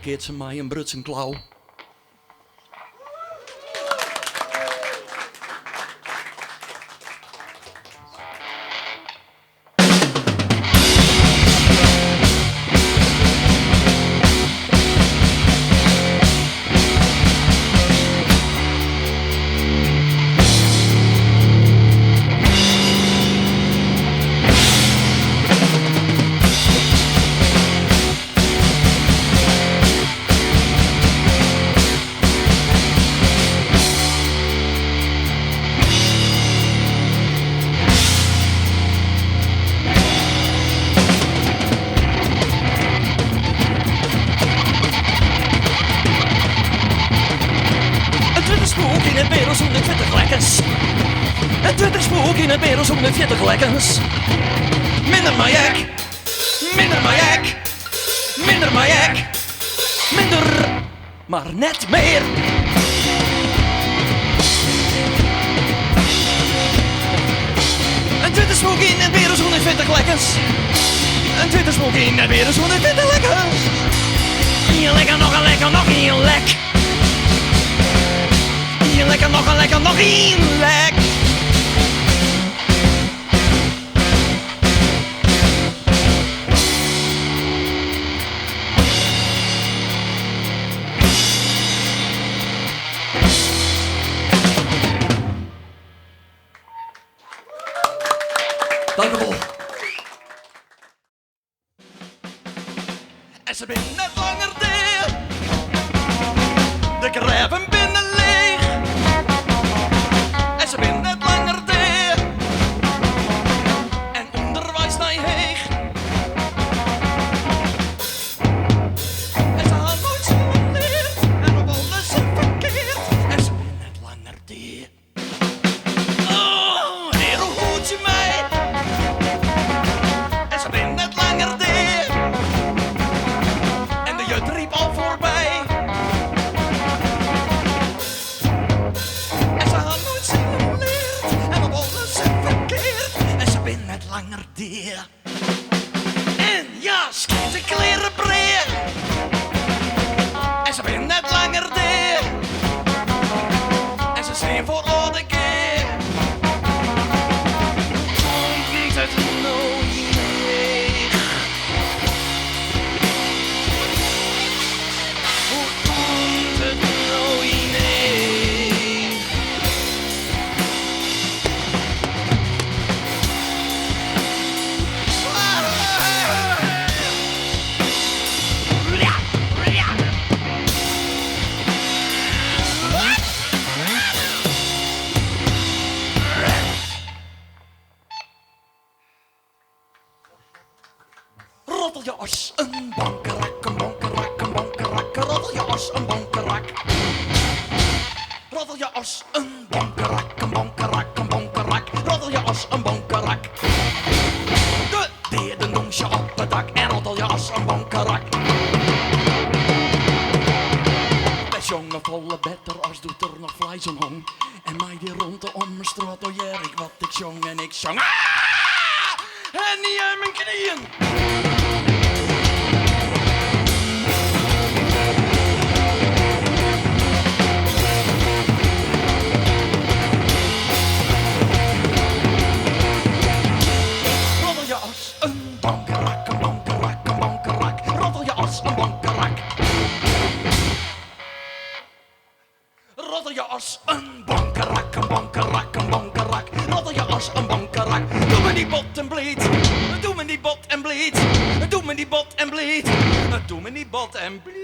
Keertje mij een bruts en klauw. in het wereld zonder 40 lekkers. Minder majak, minder majak, minder majak, minder, maar net meer. Een Twitter smoke in het wereld zonder 40 lekkers. Een Twitter smoke in het wereld zonder 40 lekkers. Hier lekker, nog een lekker, nog een lek. Hier lekker, nog een lekker, nog een lek. Dank u wel. En ze binnen net langer deel. De graven binnen leeg. En ze binnen net langer deel. En onderwijs naar heeg. En ze had nooit zo geleerd. En op alles is verkeerd. En ze binnen net langer deel. Oh, heer, hoe hoed je mij? als een bonkerak, een bonkerak, een bonkerak. Roddel je als een bonkerak. De derde noemsje op het dak en roddel je als een bonkerak. Best jongen volle better als doet er nog vlees om hong. En mij die rond om mijn straat, oh ja, ik wat ik zong en ik zong. En niet aan mijn knieën. Roddel je als een bonkerak, een bonkerak, een bonkerak. Roddel je als een bonkerak. Roddel je als een bonkerak, een bonkerak, een bonkerak. Roddel je als een bonkerak. Doe me die bot en bleed. Doe me die bot en bleed. Doe me die bot en bleed. Doe me die bot en bleed.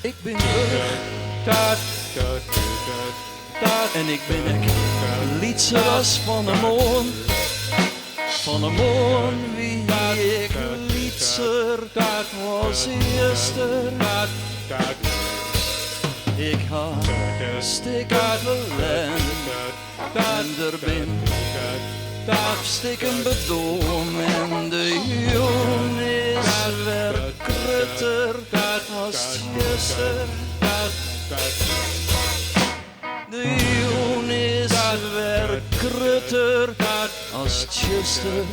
Ik ben terug en ik ben ik liedseras van een moon. Van een moon wie ik liedser was eerste. Ik ha stikken verlend en er ben stikken bedoom en de joen is weer krutter als eerste. De joen is weer krutter als tjuster.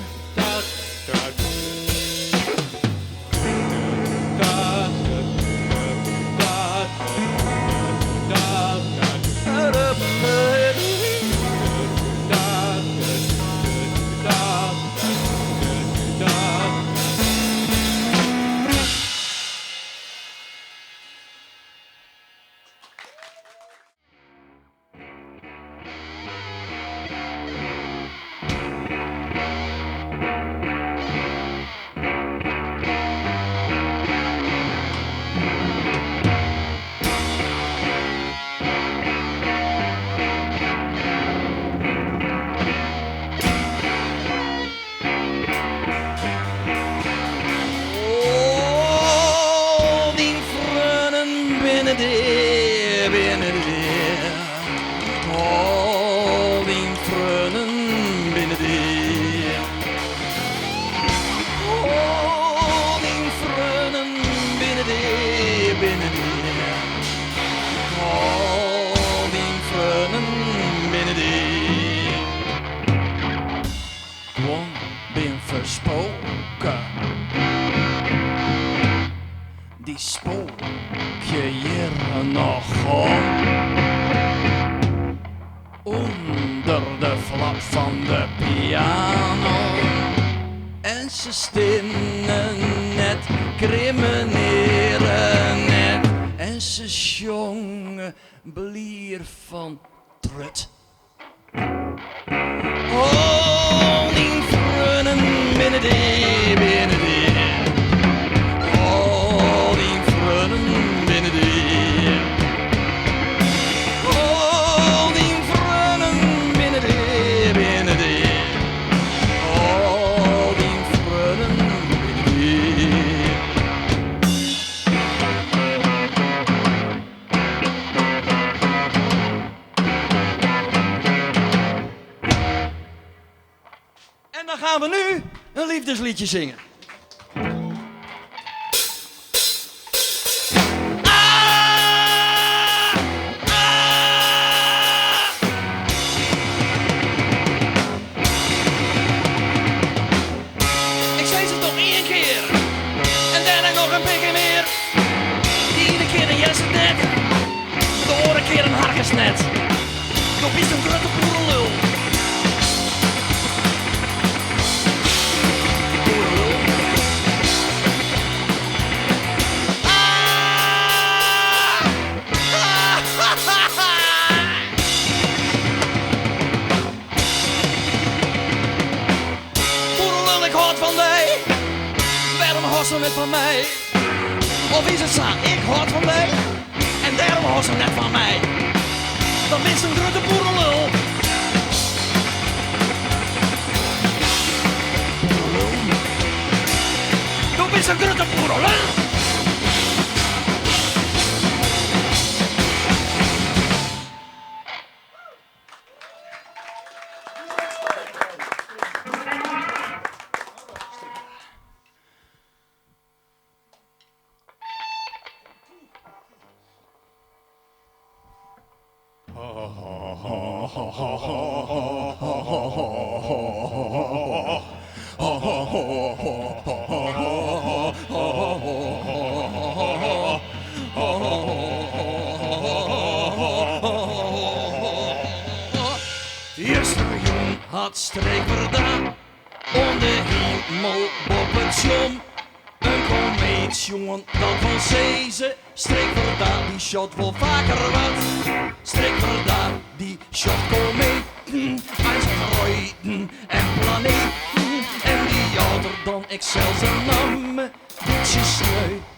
Die spook je hier nog om. Onder de flap van de piano. En ze stinnen net, crimineren net. En ze zongen blier van trut. Oh, die vrienden binnen die, binnen die. En dan gaan we nu een liefdesliedje zingen. Ah! zei ze nog één keer. En daarna nog een beetje meer. Die ene keer een jes net. De andere keer een harkensnet. Je bent een grote boerenlul. Boerenlul. Boerenlul, ik houd van mij. Waarom houdt ze net van mij? Of is het zo, ik houd van mij en daarom houdt ze net van mij. Dan is een grote boerenlul. Dan is een grote boerenlul. Eerst jong had streekverda, onder hemel boppetjom. Een komeetjongen dat van Zezen, streekverda die shot wel vaker wat. Streekverda die shot kometen, asteroïden en planeten. En die ouder dan ik zelfs een naam, ditjes sneu.